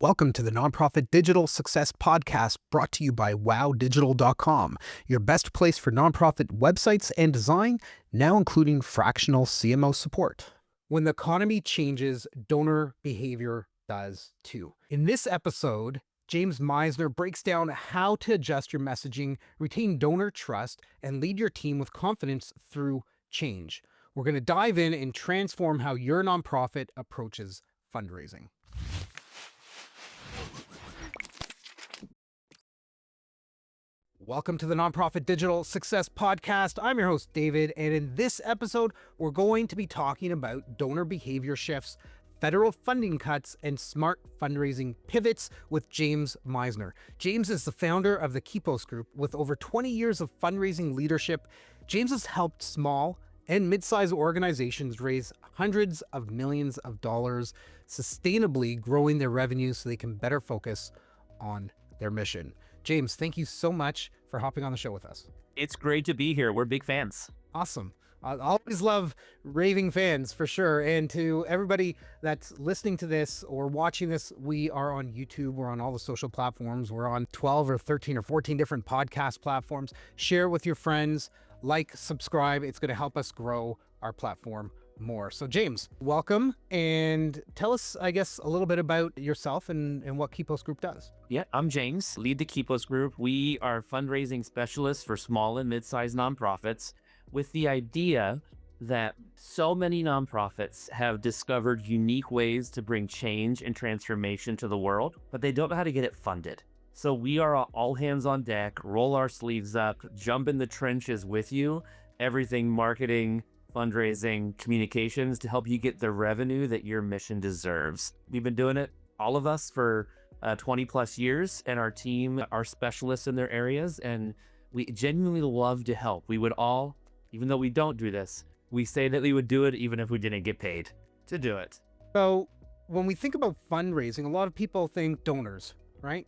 Welcome to the Nonprofit Digital Success Podcast, brought to you by wowdigital.com, your best place for nonprofit websites and design, now including fractional CMO support. When the economy changes, donor behavior does too. In this episode, James Misner breaks down how to adjust your messaging, retain donor trust, and lead your team with confidence through change. We're going to dive in and transform how your nonprofit approaches fundraising. Welcome to the Nonprofit Digital Success Podcast. I'm your host, David, and in this episode, we're going to be talking about donor behavior shifts, federal funding cuts, and smart fundraising pivots with James Misner. James is the founder of the Kipos Group. With over 20 years of fundraising leadership, James has helped small and mid-sized organizations raise hundreds of millions of dollars, sustainably growing their revenues so they can better focus on their mission. James, thank you so much for hopping on the show with us. It's great to be here. We're big fans. Awesome. I always love raving fans, for sure. And to everybody that's listening to this or watching this, we are on YouTube. We're on all the social platforms. We're on 12 or 13 or 14 different podcast platforms. Share with your friends, like, subscribe. It's going to help us grow our platform more. So James, welcome, and tell us, I guess, a little bit about yourself and what Kipos Group does. Yeah, I'm James, lead the Kipos Group. We are fundraising specialists for small and mid-sized nonprofits with the idea that so many nonprofits have discovered unique ways to bring change and transformation to the world, but they don't know how to get it funded. So we are all hands on deck, roll our sleeves up, jump in the trenches with you, everything marketing, fundraising, communications, to help you get the revenue that your mission deserves. We've been doing it, all of us, for 20 plus years, and our team are specialists in their areas, and we genuinely love to help. We would all, even though we don't do this, we say that we would do it even if we didn't get paid to do it. So when we think about fundraising, a lot of people think donors, right?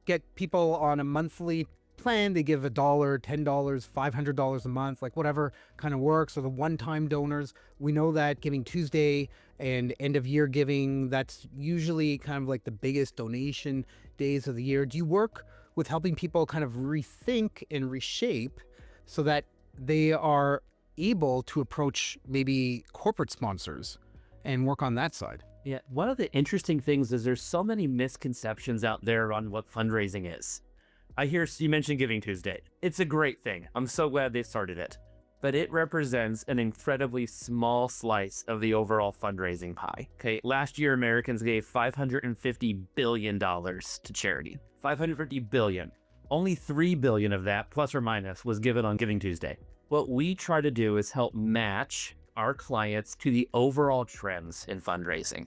Get people on a monthly plan. They give $1, $10, $500 a month, like whatever kind of works, or the one-time donors. We know that GivingTuesday and end of year giving, that's usually kind of like the biggest donation days of the year. Do you work with helping people kind of rethink and reshape so that they are able to approach maybe corporate sponsors and work on that side? Yeah, one of the interesting things is there's so many misconceptions out there on what fundraising is. I hear you mentioned GivingTuesday. It's a great thing. I'm so glad they started it. But it represents an incredibly small slice of the overall fundraising pie. Okay, last year Americans gave $550 billion to charity. $550 billion. Only $3 billion of that, plus or minus, was given on GivingTuesday. What we try to do is help match our clients to the overall trends in fundraising.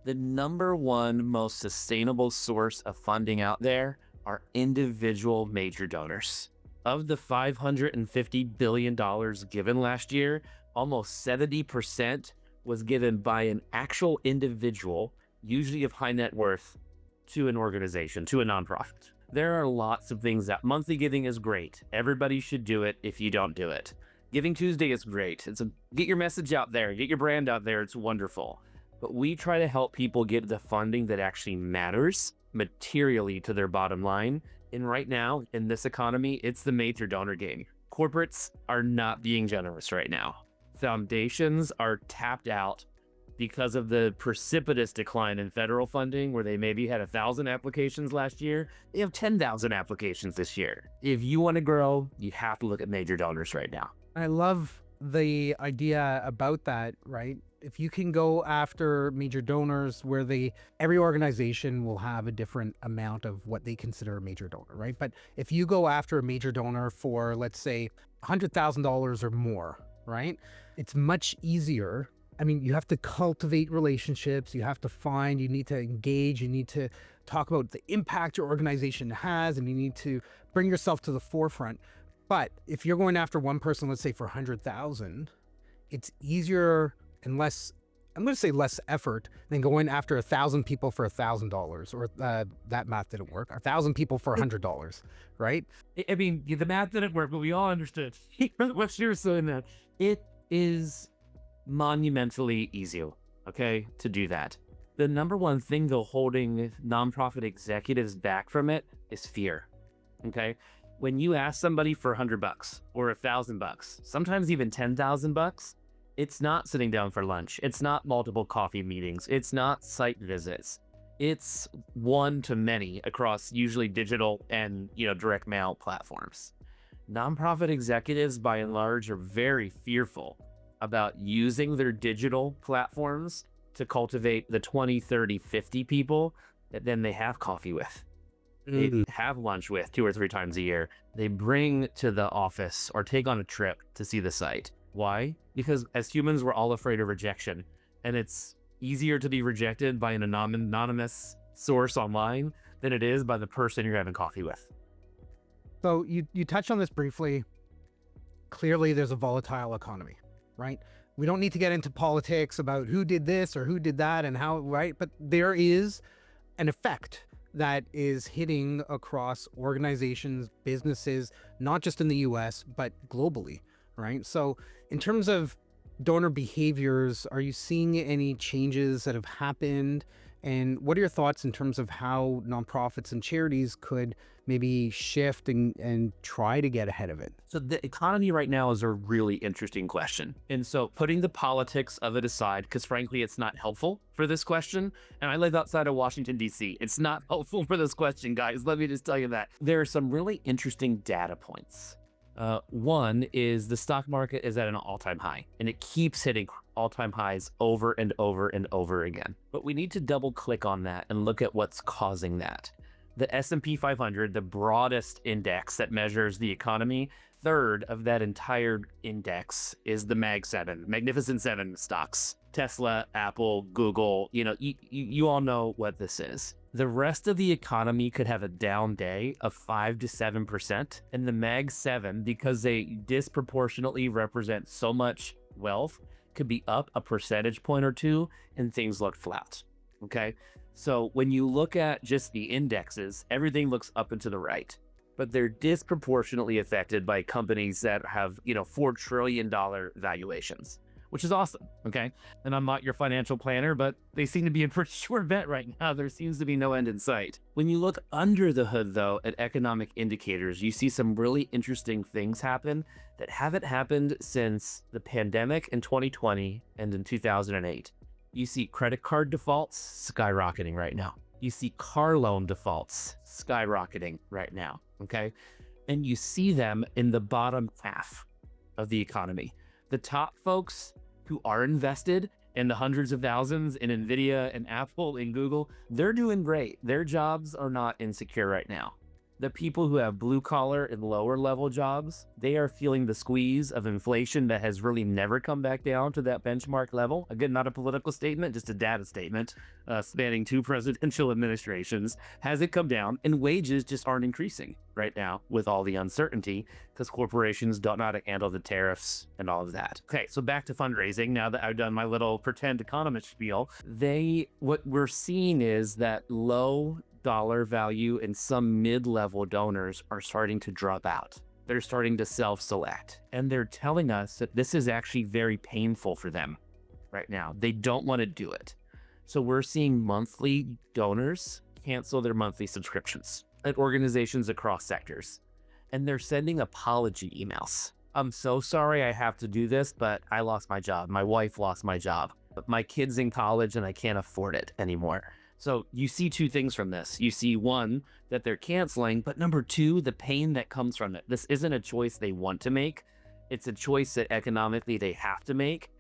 The number one most sustainable source of funding out there are individual major donors. Of the $550 billion given last year, almost 70% was given by an actual individual, usually of high net worth, to an organization, to a nonprofit. There are lots of things that monthly giving is great. Everybody should do it if you don't do it. GivingTuesday is great. Get your message out there, get your brand out there, it's wonderful. But we try to help people get the funding that actually matters materially to their bottom line. And right now, in this economy, it's the major donor game. Corporates are not being generous right now. Foundations are tapped out because of the precipitous decline in federal funding, where they maybe had 1,000 applications last year. They have 10,000 applications this year. If you want to grow, you have to look at major donors right now. I love the idea about that, right? If you can go after major donors where every organization will have a different amount of what they consider a major donor, right? But if you go after a major donor for, let's say, $100,000 or more, right? It's much easier. I mean, you have to cultivate relationships, you need to engage, you need to talk about the impact your organization has, and you need to bring yourself to the forefront. But if you're going after one person, let's say for 100,000, it's easier and less, I'm going to say less effort than going after 1,000 people for $1,000, or that math didn't work. 1,000 people for $100, right? I mean, the math didn't work, but we all understood what you were saying. That it is monumentally easier, okay, to do that. The number one thing though holding nonprofit executives back from it is fear. Okay. When you ask somebody for $100 or $1,000, sometimes even $10,000, it's not sitting down for lunch. It's not multiple coffee meetings. It's not site visits. It's one to many across usually digital and, direct mail platforms. Nonprofit executives, by and large, are very fearful about using their digital platforms to cultivate the 20, 30, 50 people that then they have coffee with. They have lunch with 2 or 3 times a year. They bring to the office or take on a trip to see the site. Why? Because as humans, we're all afraid of rejection. And it's easier to be rejected by an anonymous source online than it is by the person you're having coffee with. So you touched on this briefly. Clearly, there's a volatile economy, right? We don't need to get into politics about who did this or who did that and how, right? But there is an effect that is hitting across organizations, businesses, not just in the US, but globally, right? So in terms of donor behaviors, are you seeing any changes that have happened? And what are your thoughts in terms of how nonprofits and charities could maybe shift and try to get ahead of it? So the economy right now is a really interesting question. And so putting the politics of it aside, because frankly, it's not helpful for this question. And I live outside of Washington, D.C. It's not helpful for this question, guys. Let me just tell you that. There are some really interesting data points. One is the stock market is at an all-time high, and it keeps hitting all-time highs over and over and over again. But we need to double click on that and look at what's causing that. The S&P 500, the broadest index that measures the economy, third of that entire index is the Mag 7, Magnificent 7 stocks. Tesla, Apple, Google, you all know what this is. The rest of the economy could have a down day of 5 to 7%, and the Mag 7, because they disproportionately represent so much wealth, could be up a percentage point or two, and things look flat. Okay, so when you look at just the indexes, everything looks up and to the right, but they're disproportionately affected by companies that have, $4 trillion valuations, which is awesome. Okay, and I'm not your financial planner, but they seem to be a pretty sure bet right now. There seems to be no end in sight. When you look under the hood, though, at economic indicators, you see some really interesting things happen that haven't happened since the pandemic in 2020 and in 2008. You see credit card defaults skyrocketing right now. You see car loan defaults skyrocketing right now, okay? And you see them in the bottom half of the economy. The top folks who are invested in the hundreds of thousands in NVIDIA and Apple and Google, they're doing great. Their jobs are not insecure right now. The people who have blue collar and lower level jobs, they are feeling the squeeze of inflation that has really never come back down to that benchmark level. Again, not a political statement, just a data statement spanning 2 presidential administrations. Has it come down? And wages just aren't increasing right now with all the uncertainty because corporations don't know how to handle the tariffs and all of that. Okay, so back to fundraising. Now that I've done my little pretend economist spiel, what we're seeing is that low dollar value and some mid-level donors are starting to drop out. They're starting to self-select, and they're telling us that this is actually very painful for them right now. They don't want to do it. So we're seeing monthly donors cancel their monthly subscriptions at organizations across sectors, and they're sending apology emails. I'm so sorry I have to do this, but I lost my job. My wife lost my job. But my kid's in college and I can't afford it anymore. So you see 2 things from this. You see, 1, that they're canceling, but number 2, the pain that comes from it. This isn't a choice they want to make. It's a choice that economically they have to make.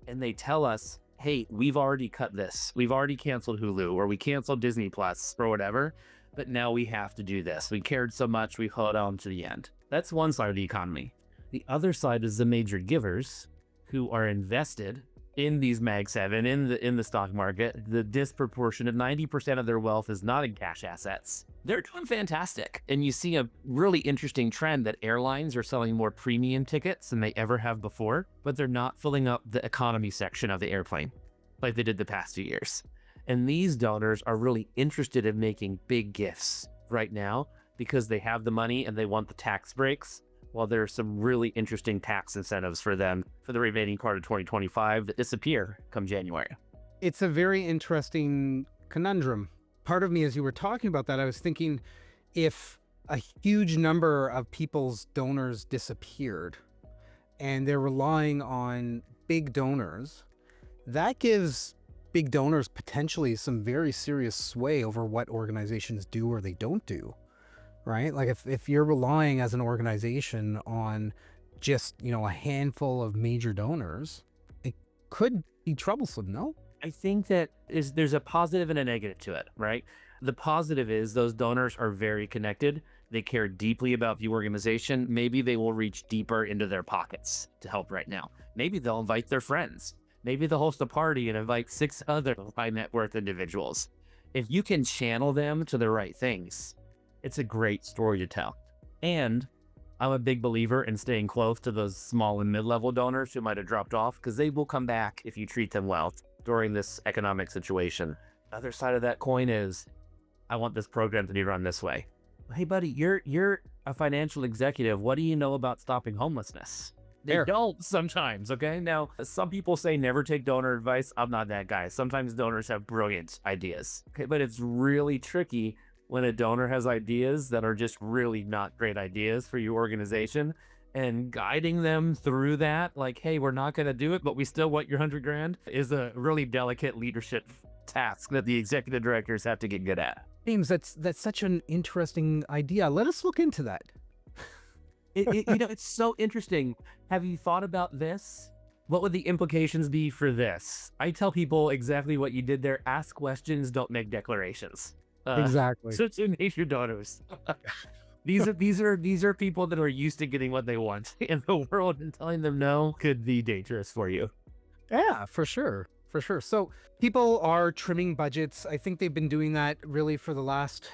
And they tell us, hey, we've already cut this. We've already canceled Hulu, or we canceled Disney Plus or whatever, but now we have to do this. We cared so much, we held on to the end. That's one side of the economy. The other side is the major givers who are invested in these Mag 7, in the stock market. The disproportionate 90% of their wealth is not in cash assets. They're doing fantastic. And you see a really interesting trend that airlines are selling more premium tickets than they ever have before, but they're not filling up the economy section of the airplane like they did the past few years. And these donors are really interested in making big gifts right now because they have the money and they want the tax breaks. Well, there are some really interesting tax incentives for them for the remaining part of 2025 that disappear come January. It's a very interesting conundrum. Part of me, as you were talking about that, I was thinking if a huge number of people's donors disappeared and they're relying on big donors, that gives big donors potentially some very serious sway over what organizations do or they don't do, right? Like if you're relying as an organization on just, a handful of major donors, it could be troublesome, no? I think that there's a positive and a negative to it, right? The positive is those donors are very connected. They care deeply about the organization. Maybe they will reach deeper into their pockets to help right now. Maybe they'll invite their friends. Maybe they'll host a party and invite 6 other high net worth individuals. If you can channel them to the right things, it's a great story to tell. And I'm a big believer in staying close to those small and mid-level donors who might have dropped off, because they will come back if you treat them well during this economic situation. Other side of that coin is, I want this program to be run this way. Hey buddy, you're a financial executive. What do you know about stopping homelessness? They don't sometimes, okay? Now, some people say never take donor advice. I'm not that guy. Sometimes donors have brilliant ideas, okay? But it's really tricky when a donor has ideas that are just really not great ideas for your organization, and guiding them through that, like, hey, we're not going to do it, but we still want your $100,000, is a really delicate leadership task that the executive directors have to get good at. James, that's such an interesting idea. Let us look into that. It's so interesting. Have you thought about this? What would the implications be for this? I tell people exactly what you did there. Ask questions, don't make declarations. Exactly. So to name your daughters. These are people that are used to getting what they want in the world, and telling them no could be dangerous for you. Yeah, for sure. For sure. So people are trimming budgets. I think they've been doing that really for the last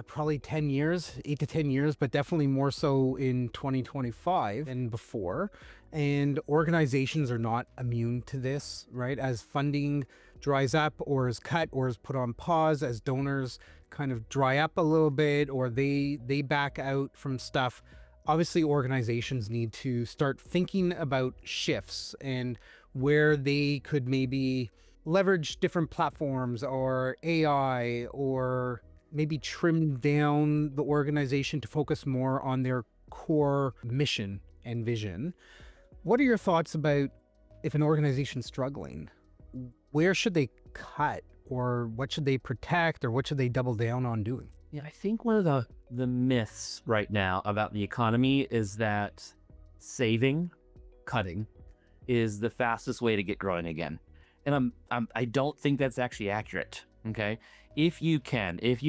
probably 10 years, 8 to 10 years, but definitely more so in 2025 and before. And organizations are not immune to this, right? As funding dries up or is cut or is put on pause, as donors kind of dry up a little bit or they back out from stuff, obviously organizations need to start thinking about shifts and where they could maybe leverage different platforms or AI, or maybe trim down the organization to focus more on their core mission and vision. What are your thoughts about if an organization's struggling? Where should they cut, or what should they protect, or what should they double down on doing? Yeah, I think one of the myths right now about the economy is that cutting is the fastest way to get growing again. And I don't think that's actually accurate, okay? If you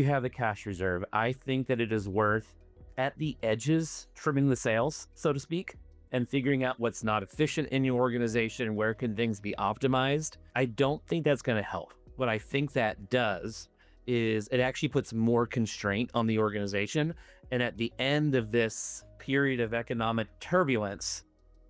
have a cash reserve, I think that it is worth, at the edges, trimming the sails, so to speak, and figuring out what's not efficient in your organization, where can things be optimized. I don't think that's going to help. What I think that does is it actually puts more constraint on the organization. And at the end of this period of economic turbulence,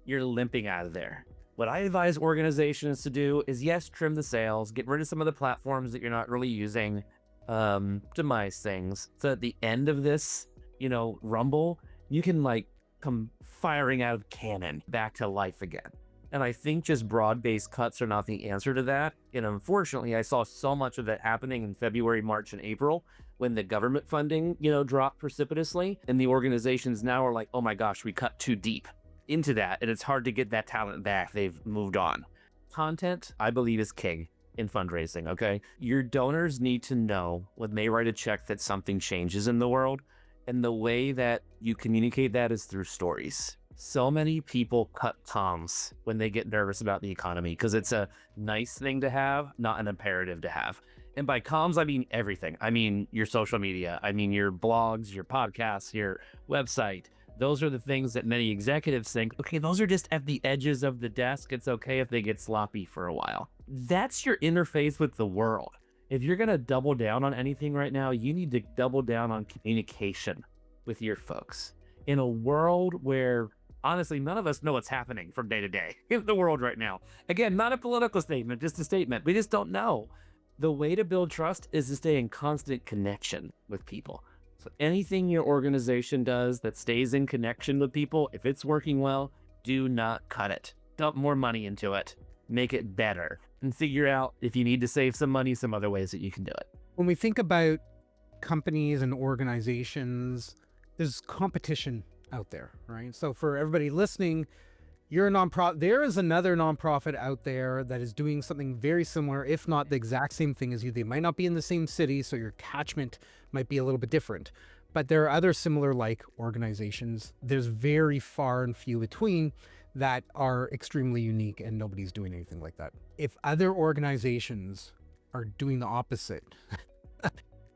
you're limping out of there. What I advise organizations to do is, yes, trim the sails, get rid of some of the platforms that you're not really using, optimize things. So at the end of this, rumble, you can come firing out of cannon back to life again. And I think just broad-based cuts are not the answer to that. And unfortunately, I saw so much of that happening in February, March, and April when the government funding, dropped precipitously. And the organizations now are like, oh my gosh, we cut too deep into that, and it's hard to get that talent back. They've moved on. Content, I believe, is king in fundraising, okay? Your donors need to know when they write a check that something changes in the world, and the way that you communicate that is through stories. So many people cut comms when they get nervous about the economy because it's a nice thing to have, not an imperative to have. And by comms, I mean everything. I mean your social media. I mean your blogs, your podcasts, your website. Those are the things that many executives think, okay, those are just at the edges of the desk. It's okay if they get sloppy for a while. That's your interface with the world. If you're going to double down on anything right now, you need to double down on communication with your folks. In a world where, honestly, none of us know what's happening from day to day in the world right now. Again, not a political statement, just a statement. We just don't know. The way to build trust is to stay in constant connection with people. So anything your organization does that stays in connection with people, if it's working well, do not cut it. Dump more money into it. Make it better. and figure out if you need to save some money, some other ways that you can do it. When we think about companies and organizations, there's competition out there, right? So for everybody listening, you're a nonprofit. There is another nonprofit out there that is doing something very similar, if not the exact same thing as you. They might not be in the same city, so your catchment might be a little bit different. But there are other similar like organizations. There's very far and few between that are extremely unique, and nobody's doing anything like that. If other organizations are doing the opposite,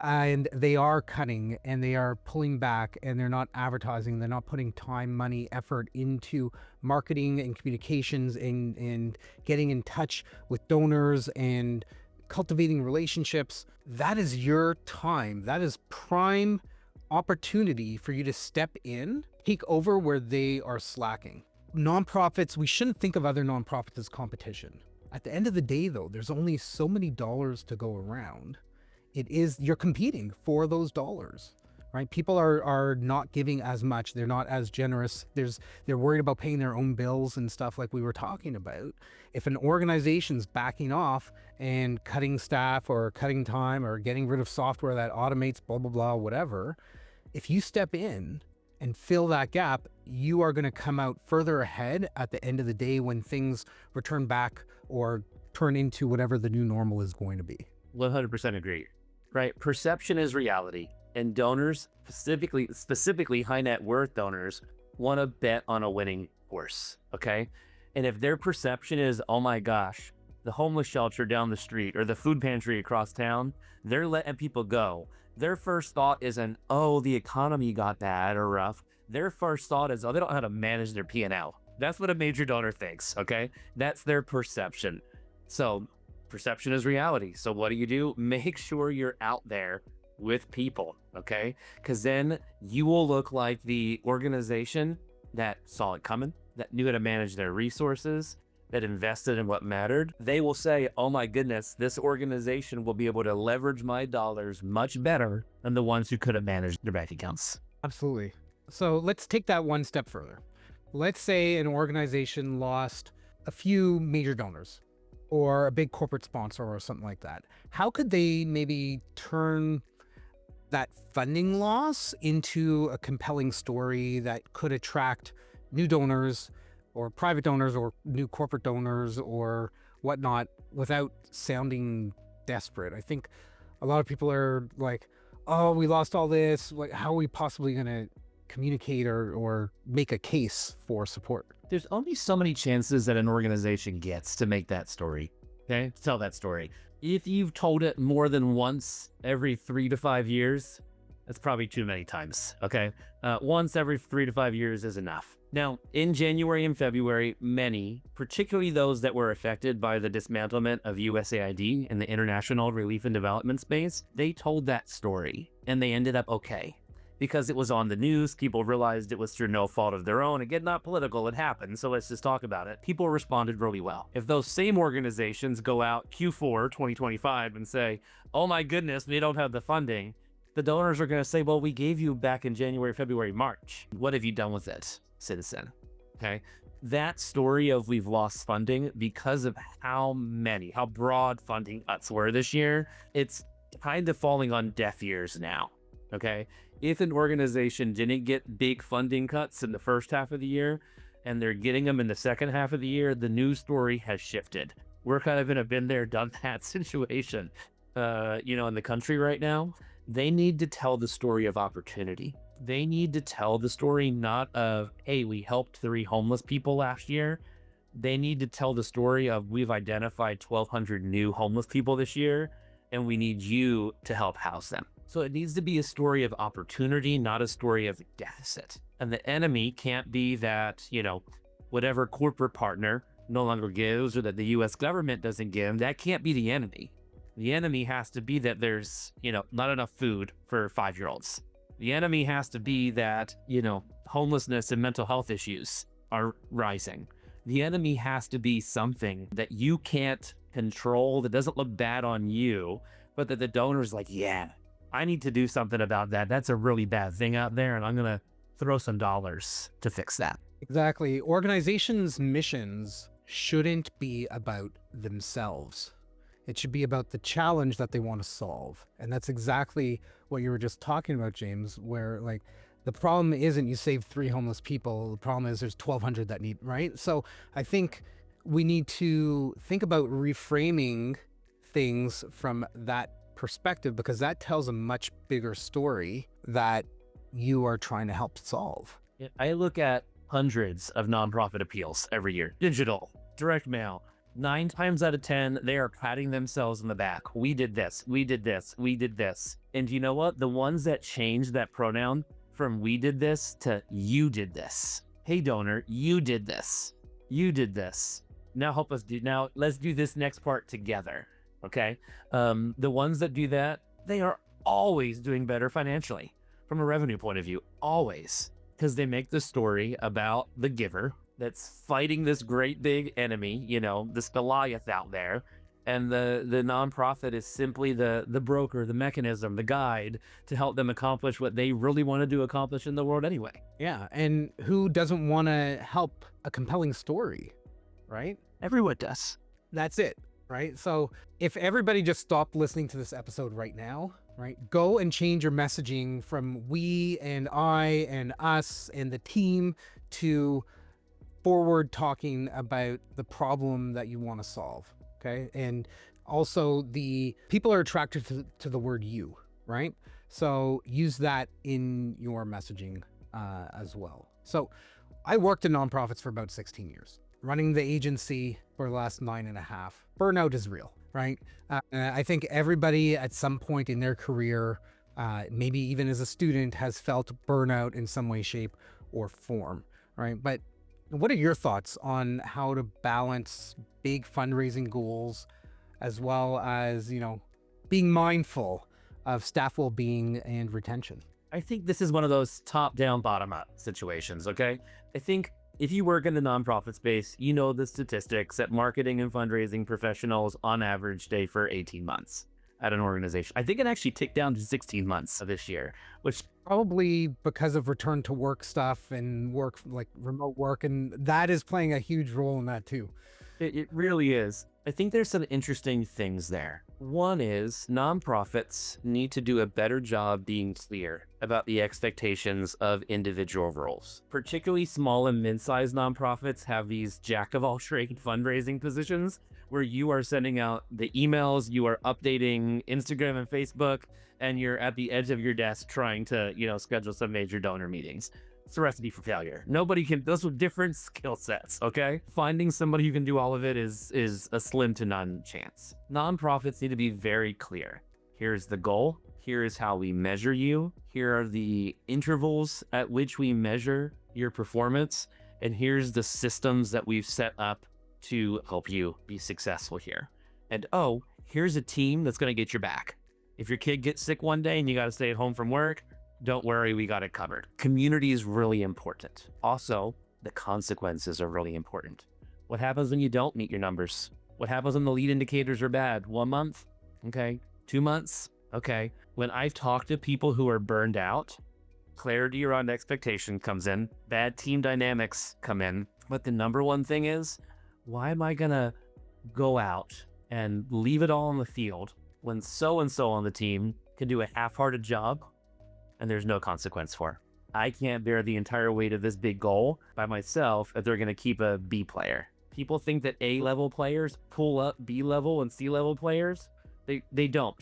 and they are cutting and they are pulling back and they're not advertising, they're not putting time, money, effort into marketing and communications and getting in touch with donors and cultivating relationships, that is your time. That is prime opportunity for you to step in, take over where they are slacking. Nonprofits, we shouldn't think of other nonprofits as competition. At the end of the day, though, there's only so many dollars to go around. You're competing for those dollars, right? People are not giving as much. They're not as generous. They're worried about paying their own bills and stuff like we were talking about. If an organization's backing off and cutting staff or cutting time or getting rid of software that automates blah, blah, blah, whatever, if you step in and fill that gap, you are going to come out further ahead at the end of the day when things return back or turn into whatever the new normal is going to be. 100% agree. Right? Perception is reality, and donors, specifically high net worth donors, want to bet on a winning horse. Okay. And if their perception is, oh my gosh, the homeless shelter down the street or the food pantry across town, they're letting people go. Their first thought isn't, oh, the economy got bad or rough. Their first thought is, oh, they don't know how to manage their P&L. That's what a major donor thinks. Okay. That's their perception. So perception is reality. So what do? Make sure you're out there with people, okay? Because then you will look like the organization that saw it coming, that knew how to manage their resources, that invested in what mattered. They will say, oh my goodness, this organization will be able to leverage my dollars much better than the ones who could have managed their bank accounts. Absolutely. So let's take that one step further. Let's say an organization lost a few major donors or a big corporate sponsor or something like that. How could they maybe turn that funding loss into a compelling story that could attract new donors or private donors or new corporate donors or whatnot without sounding desperate? I think a lot of people are like, oh, we lost all this. Like, how are we possibly going to communicate or make a case for support? There's only so many chances that an organization gets to make that story, okay? To tell that story. If you've told it more than once every 3 to 5 years, that's probably too many times, okay? Once every 3 to 5 years is enough. Now, in January and February, many, particularly those that were affected by the dismantlement of USAID in the international relief and development space, they told that story and they ended up okay. Because it was on the news, people realized it was through no fault of their own. Again, not political, it happened, so let's just talk about it. People responded really well. If those same organizations go out Q4 2025 and say, oh my goodness, we don't have the funding, the donors are going to say, well, we gave you back in January, February, March. What have you done with it, citizen? Okay. That story of we've lost funding because of how broad funding cuts were this year, it's kind of falling on deaf ears now. Okay. If an organization didn't get big funding cuts in the first half of the year and they're getting them in the second half of the year, the news story has shifted. We're kind of in a been there, done that situation, in the country right now. They need to tell the story of opportunity. They need to tell the story not of, hey, we helped 3 homeless people last year. They need to tell the story of we've identified 1,200 new homeless people this year, and we need you to help house them. So it needs to be a story of opportunity, not a story of deficit. And the enemy can't be that, whatever corporate partner no longer gives or that the US government doesn't give. That can't be the enemy. The enemy has to be that there's, not enough food for 5-year-olds. The enemy has to be that, homelessness and mental health issues are rising. The enemy has to be something that you can't control, that doesn't look bad on you, but that the donor's like, yeah, I need to do something about that. That's a really bad thing out there, and I'm going to throw some dollars to fix that. Exactly. Organizations' missions shouldn't be about themselves. It should be about the challenge that they want to solve. And that's exactly what you were just talking about, James, where like the problem isn't you save 3 homeless people. The problem is there's 1,200 that need, right? So I think we need to think about reframing things from that perspective, because that tells a much bigger story that you are trying to help solve. I look at hundreds of nonprofit appeals every year, digital, direct mail. 9 times out of 10, they are patting themselves in the back. We did this, we did this, we did this. And you know what? The ones that change that pronoun from we did this to you did this. Hey donor, you did this. You did this. Now help us now let's do this next part together. Okay. The ones that do that, they are always doing better financially from a revenue point of view, always. Because they make the story about the giver that's fighting this great big enemy, you know, this Goliath out there. And the nonprofit is simply the broker, the mechanism, the guide to help them accomplish what they really wanted to accomplish in the world anyway. Yeah. And who doesn't want to help a compelling story, right? Everyone does. That's it, right? So if everybody just stopped listening to this episode right now, right, go and change your messaging from we and I and us and the team to forward talking about the problem that you want to solve. Okay. And also the people are attracted to the word you, right? So use that in your messaging as well. So I worked in nonprofits for about 16 years, running the agency for the last 9.5. Burnout is real, right? I think everybody at some point in their career, maybe even as a student, has felt burnout in some way, shape, or form, right? But what are your thoughts on how to balance big fundraising goals as well as, you know, being mindful of staff well-being and retention? I think this is one of those top-down, bottom-up situations, okay? I think if you work in the nonprofit space, you know the statistics that marketing and fundraising professionals on average stay for 18 months at an organization. I think it actually ticked down to 16 months this year, which probably because of return to work stuff and work, like remote work, and that is playing a huge role in that too. it really is. I think there's some interesting things there. One is nonprofits need to do a better job being clear about the expectations of individual roles. Particularly small and mid-sized nonprofits have these jack-of-all-trades fundraising positions where you are sending out the emails, you are updating Instagram and Facebook, and you're at the edge of your desk trying to, you know, schedule some major donor meetings. It's a recipe for failure. Nobody can, those are different skill sets, okay? Finding somebody who can do all of it is a slim to none chance. Nonprofits need to be very clear. Here's the goal. Here is how we measure you. Here are the intervals at which we measure your performance. And here's the systems that we've set up to help you be successful here. And oh, here's a team that's gonna get your back. If your kid gets sick one day and you gotta stay at home from work, don't worry, we got it covered. Community is really important. Also, the consequences are really important. What happens when you don't meet your numbers? What happens when the lead indicators are bad? 1 month? Okay. 2 months? Okay. When I've talked to people who are burned out, clarity around expectation comes in, bad team dynamics come in. But the number one thing is, why am I gonna go out and leave it all on the field when so-and-so on the team can do a half-hearted job and there's no consequence for? I can't bear the entire weight of this big goal by myself if they're gonna keep a B player. People think that A-level players pull up B-level and C-level players. They don't,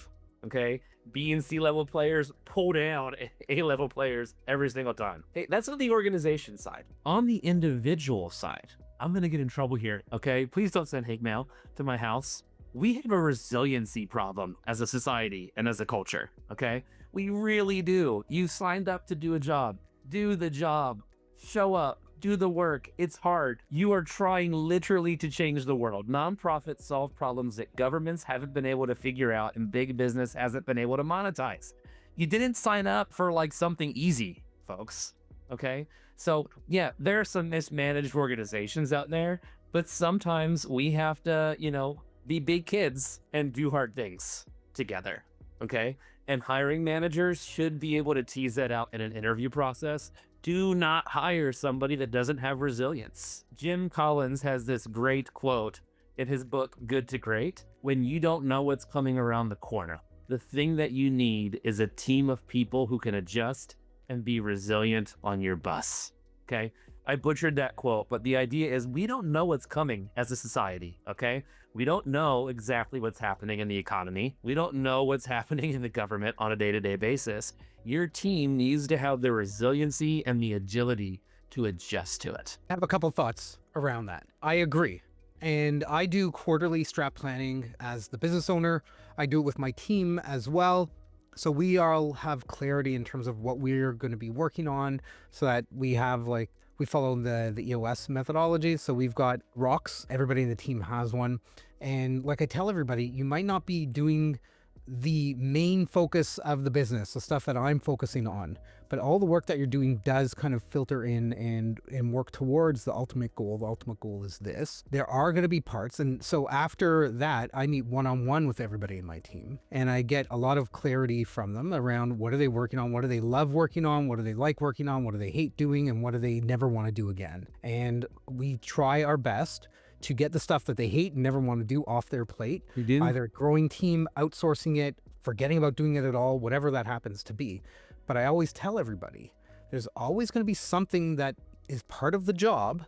okay? B and C-level players pull down A-level players every single time. Hey, that's on the organization side. On the individual side, I'm gonna get in trouble here, okay? Please don't send hate mail to my house. We have a resiliency problem as a society and as a culture, okay? We really do. You signed up to do a job. Do the job. Show up. Do the work. It's hard. You are trying literally to change the world. Nonprofits solve problems that governments haven't been able to figure out and big business hasn't been able to monetize. You didn't sign up for like something easy, folks, okay? So yeah, there are some mismanaged organizations out there, but sometimes we have to, you know, be big kids and do hard things together. Okay. And hiring managers should be able to tease that out in an interview process. Do not hire somebody that doesn't have resilience. Jim Collins has this great quote in his book, Good to Great. When you don't know what's coming around the corner, the thing that you need is a team of people who can adjust and be resilient on your bus. Okay. I butchered that quote, but the idea is we don't know what's coming as a society. Okay. We don't know exactly what's happening in the economy. We don't know what's happening in the government on a day-to-day basis. Your team needs to have the resiliency and the agility to adjust to it. I have a couple thoughts around that. I agree. And I do quarterly strat planning as the business owner. I do it with my team as well. So we all have clarity in terms of what we're going to be working on, so that we have we follow the EOS methodology. So we've got rocks. Everybody in the team has one. And like I tell everybody, you might not be doing the main focus of the business, the stuff that I'm focusing on, but all the work that you're doing does kind of filter in and work towards the ultimate goal. The ultimate goal is this. There are going to be parts. And so after that, I meet one-on-one with everybody in my team, and I get a lot of clarity from them around what are they working on? What do they love working on? What do they like working on? What do they hate doing? And what do they never want to do again? And we try our best to get the stuff that they hate and never want to do off their plate. You do? Either growing team, outsourcing it, forgetting about doing it at all, whatever that happens to be. But I always tell everybody, there's always going to be something that is part of the job.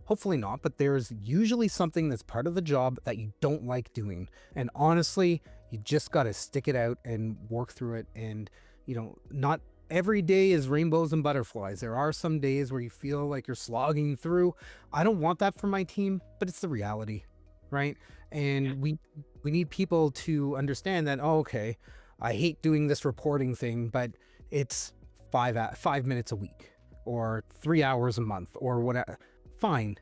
Hopefully not, but there's usually something that's part of the job that you don't like doing. And honestly, you just got to stick it out and work through it. And, not every day is rainbows and butterflies. There are some days where you feel like you're slogging through. I don't want that for my team, but it's the reality, right? And we need people to understand that, oh, okay, I hate doing this reporting thing, but it's 5 minutes a week or 3 hours a month or whatever. Fine.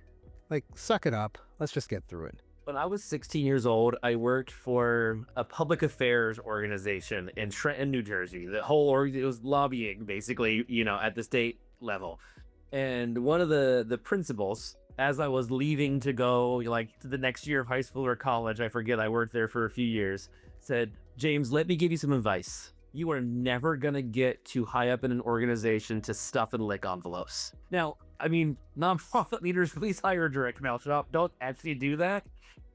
Suck it up. Let's just get through it. When I was 16 years old, I worked for a public affairs organization in Trenton, New Jersey. The whole it was lobbying, basically, at the state level. And one of the principals, as I was leaving to go to the next year of high school or college, I forget, I worked there for a few years, said, James, let me give you some advice. You are never going to get too high up in an organization to stuff and lick envelopes. Now, nonprofit leaders, please hire a direct mail shop. Don't actually do that.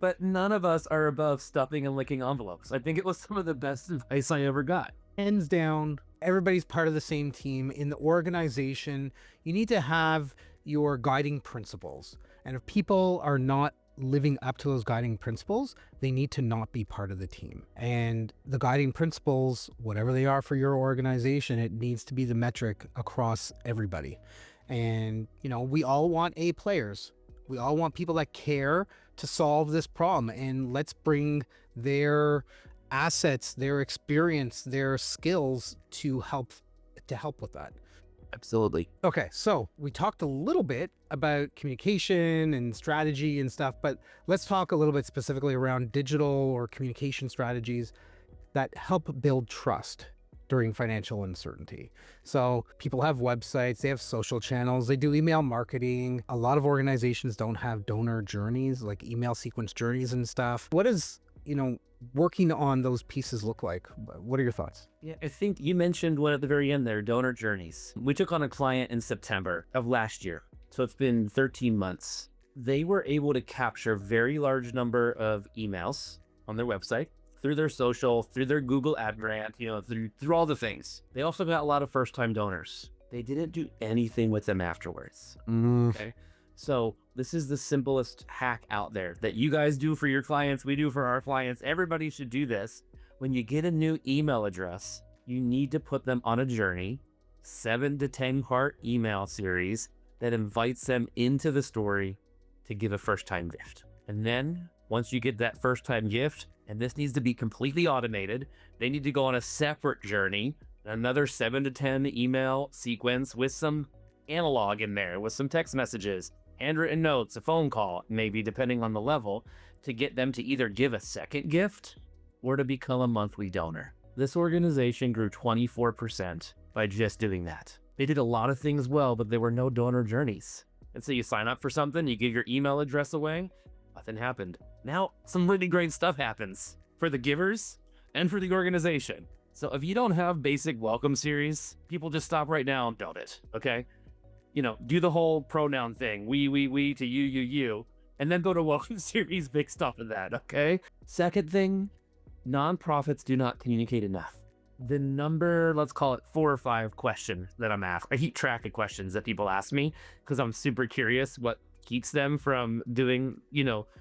But none of us are above stuffing and licking envelopes. I think it was some of the best advice I ever got. Hands down, everybody's part of the same team. In the organization, you need to have your guiding principles. And if people are not living up to those guiding principles, they need to not be part of the team. And the guiding principles, whatever they are for your organization, it needs to be the metric across everybody. And, we all want A players. We all want people that care to solve this problem. And let's bring their assets, their experience, their skills to help with that. Absolutely. Okay, so we talked a little bit about communication and strategy and stuff, but let's talk a little bit specifically around digital or communication strategies that help build trust during financial uncertainty. So people have websites, they have social channels, they do email marketing. A lot of organizations don't have donor journeys, like email sequence journeys and stuff. What does, working on those pieces look like? What are your thoughts? Yeah, I think you mentioned one at the very end there, donor journeys. We took on a client in September of last year. So it's been 13 months. They were able to capture a very large number of emails on their website, through their social, through their Google ad grant, through all the things. They also got a lot of first-time donors. They didn't do anything with them afterwards. Okay. So this is the simplest hack out there that you guys do for your clients. We do for our clients. Everybody should do this. When you get a new email address, you need to put them on a journey, 7 to 10 part email series that invites them into the story to give a first-time gift. And then once you get that first-time gift, and this needs to be completely automated, they need to go on a separate journey, another 7 to 10 email sequence with some analog in there, with some text messages, handwritten notes, a phone call, maybe depending on the level, to get them to either give a second gift or to become a monthly donor. This organization grew 24% by just doing that. They did a lot of things well, but there were no donor journeys. And so you sign up for something, you give your email address away, nothing happened. Now, some really great stuff happens. For the givers, and for the organization. So if you don't have basic welcome series, people just stop right now and don't it, okay? Do the whole pronoun thing, we to you, and then go to welcome series based off of that, okay? Second thing, nonprofits do not communicate enough. The number, let's call it 4 or 5 question that I'm asked. I keep track of questions that people ask me because I'm super curious what keeps them from doing,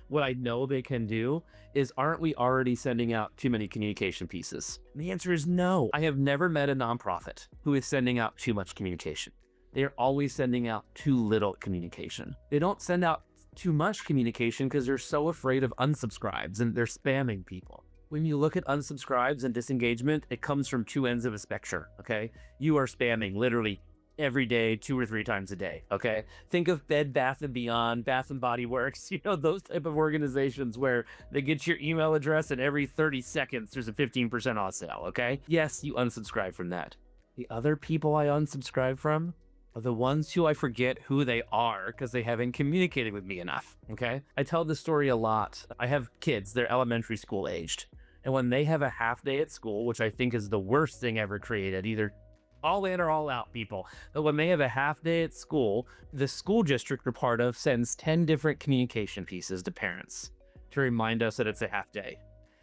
what I know they can do is, aren't we already sending out too many communication pieces? And the answer is no. I have never met a nonprofit who is sending out too much communication. They are always sending out too little communication. They don't send out too much communication because they're so afraid of unsubscribes and they're spamming people. When you look at unsubscribes and disengagement, it comes from 2 ends of a spectrum, okay? You are spamming literally every day, 2 or 3 times a day, okay? Think of Bed Bath & Beyond, Bath & Body Works, those type of organizations where they get your email address and every 30 seconds there's a 15% off sale, okay? Yes, you unsubscribe from that. The other people I unsubscribe from are the ones who I forget who they are because they haven't communicated with me enough, okay? I tell this story a lot. I have kids, they're elementary school aged. And when they have a half day at school, which I think is the worst thing ever created, either all in or all out, people. But when they have a half day at school, the school district we're part of sends 10 different communication pieces to parents to remind us that it's a half day.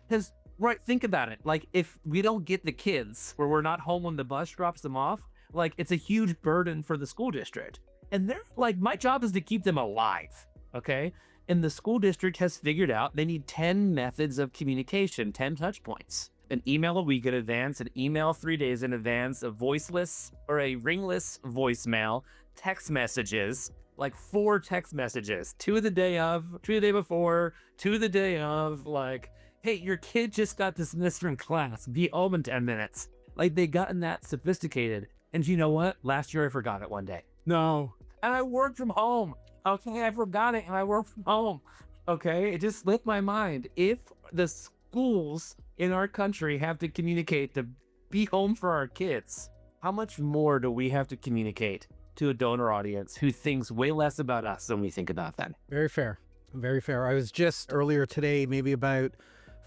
Because, right, think about it. Like, if we don't get the kids where we're not home when the bus drops them off, like, it's a huge burden for the school district. And they're like, my job is to keep them alive, okay? And the school district has figured out they need 10 methods of communication, 10 touch points. An email a week in advance, an email 3 days in advance, a voiceless or a ringless voicemail, text messages, like 4 text messages, 2 the day of, 2 the day before, 2 the day of, like, hey, your kid just got dismissed from class, be home in 10 minutes. Like, they gotten that sophisticated. And you know what? Last year I forgot it one day. No. And I worked from home. Okay, I forgot it and I worked from home. Okay, it just slipped my mind. If the schools in our country have to communicate to be home for our kids, how much more do we have to communicate to a donor audience who thinks way less about us than we think about them? Very fair. Very fair. I was just earlier today, maybe about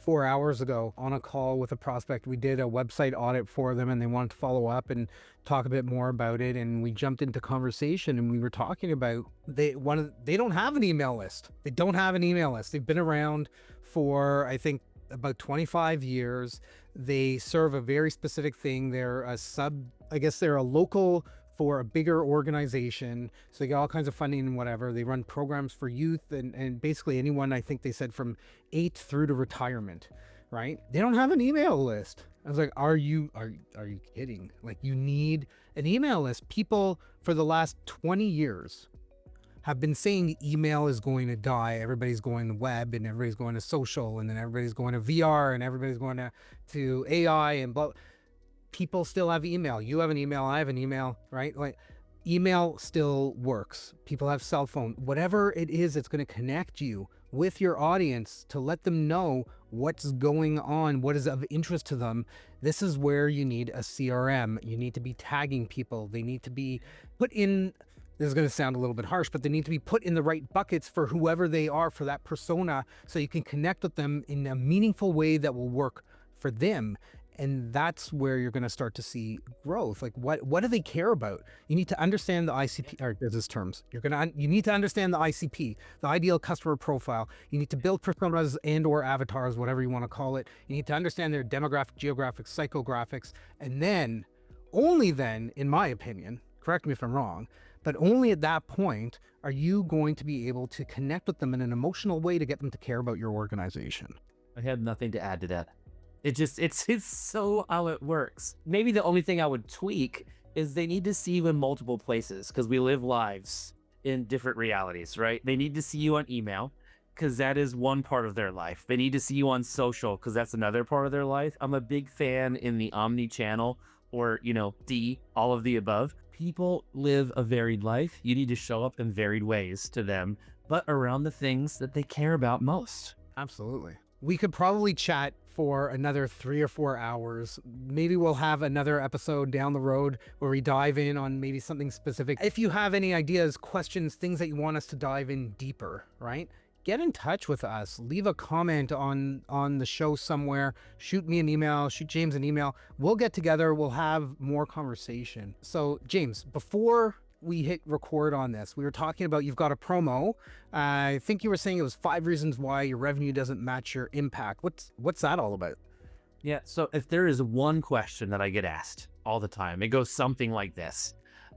4 hours ago, on a call with a prospect. We did a website audit for them and they wanted to follow up and talk a bit more about it. And we jumped into conversation and we were talking about they don't have an email list. They don't have an email list. They've been around for, I think, about 25 years. They serve a very specific thing. They're a local for a bigger organization. So they get all kinds of funding and whatever. They run programs for youth and basically anyone, I think they said from 8 through to retirement, right? They don't have an email list. I was like, are you kidding? Like, you need an email list. People for the last 20 years have been saying email is going to die. Everybody's going to web and everybody's going to social and then everybody's going to VR and everybody's going to AI and blah. People still have email. You have an email. I have an email, right? Like, email still works. People have cell phone. Whatever it is, it's going to connect you with your audience to let them know what's going on, what is of interest to them. This is where you need a CRM. You need to be tagging people. They need to be put in, this is going to sound a little bit harsh, but they need to be put in the right buckets for whoever they are, for that persona, so you can connect with them in a meaningful way that will work for them. And that's where you're going to start to see growth. Like, what do they care about? You need to understand the ICP, or business terms. You need to understand the ICP, the ideal customer profile. You need to build personas and or avatars, whatever you want to call it. You need to understand their demographic, geographic, psychographics. And then, only then, in my opinion, correct me if I'm wrong, but only at that point are you going to be able to connect with them in an emotional way to get them to care about your organization. I had nothing to add to that. It's so how it works. Maybe the only thing I would tweak is they need to see you in multiple places because we live lives in different realities, right? They need to see you on email because that is one part of their life. They need to see you on social because that's another part of their life. I'm a big fan in the omni-channel or, all of the above. People live a varied life. You need to show up in varied ways to them, but around the things that they care about most. Absolutely. We could probably chat for another 3 or 4 hours. Maybe we'll have another episode down the road where we dive in on maybe something specific. If you have any ideas, questions, things that you want us to dive in deeper, right? get in touch with us. Leave a comment on the show somewhere. Shoot me an email, shoot James an email. We'll get together. We'll have more conversation. So James, before we hit record on this, we were talking about you've got a promo. I think you were saying it was 5 reasons why your revenue doesn't match your impact. What's that all about? Yeah, so if there is one question that I get asked all the time, it goes something like this.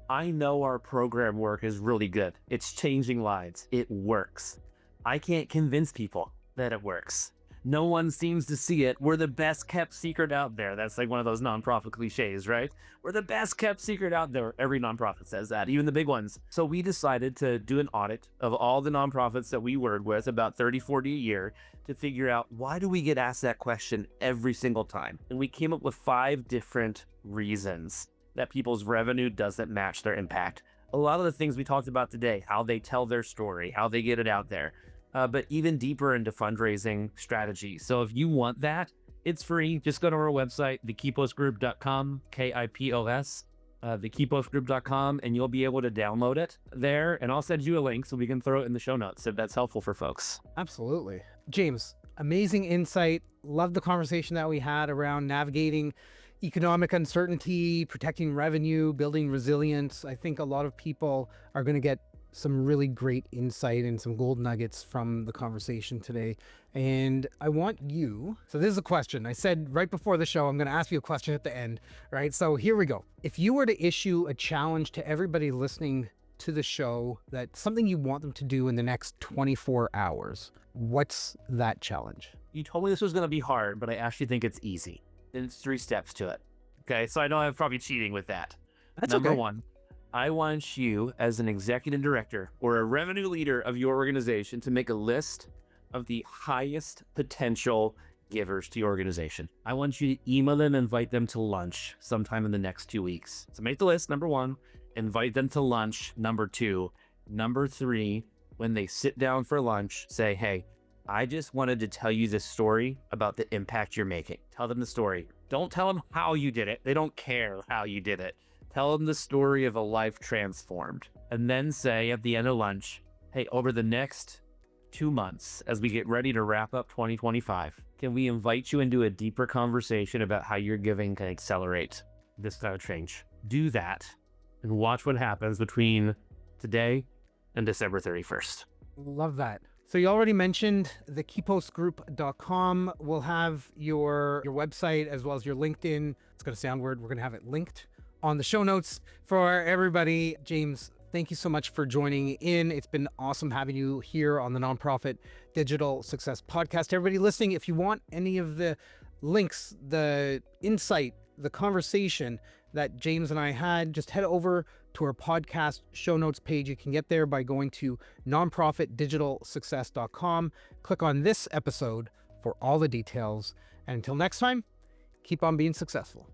I know our program work is really good. It's changing lives. It works. I can't convince people that it works. No one seems to see it. We're the best kept secret out there. That's like one of those nonprofit cliches, right? We're the best kept secret out there. Every nonprofit says that, even the big ones. So we decided to do an audit of all the nonprofits that we work with, about 30, 40 a year, to figure out why do we get asked that question every single time? And we came up with 5 different reasons that people's revenue doesn't match their impact. A lot of the things we talked about today, how they tell their story, how they get it out there, but even deeper into fundraising strategy. So if you want that, it's free. Just go to our website, thekiposgroup.com, K-I-P-O-S, thekiposgroup.com, and you'll be able to download it there. And I'll send you a link so we can throw it in the show notes if that's helpful for folks. Absolutely. James, amazing insight. Love the conversation that we had around navigating economic uncertainty, protecting revenue, building resilience. I think a lot of people are going to get some really great insight and some gold nuggets from the conversation today. And I want you, so this is a question. I said right before the show, I'm going to ask you a question at the end, right? So here we go. If you were to issue a challenge to everybody listening to the show, that something you want them to do in the next 24 hours, what's that challenge? You told me this was going to be hard, but I actually think it's easy. It's 3 steps to it. Okay, so I know I'm probably cheating with that. That's Number okay. 1, I want you as an executive director or a revenue leader of your organization to make a list of the highest potential givers to your organization. I want you to email them, invite them to lunch sometime in the next 2 weeks. So make the list, number 1, invite them to lunch, number 2. Number 3, when they sit down for lunch, say, hey, I just wanted to tell you this story about the impact you're making. Tell them the story. Don't tell them how you did it. They don't care how you did it. Tell them the story of a life transformed. And then say at the end of lunch, hey, over the next 2 months, as we get ready to wrap up 2025, can we invite you into a deeper conversation about how your giving can accelerate this kind of change? Do that and watch what happens between today and December 31st. Love that. So you already mentioned the kiposgroup.com. We'll have your website as well as your LinkedIn. It's going to sound weird. We're going to have it linked on the show notes for everybody. James, thank you so much for joining in. It's been awesome having you here on the Nonprofit Digital Success Podcast. Everybody listening, if you want any of the links, the insight, the conversation that James and I had, just head over to our podcast show notes page. You can get there by going to nonprofitdigitalsuccess.com. Click on this episode for all the details. And until next time, keep on being successful.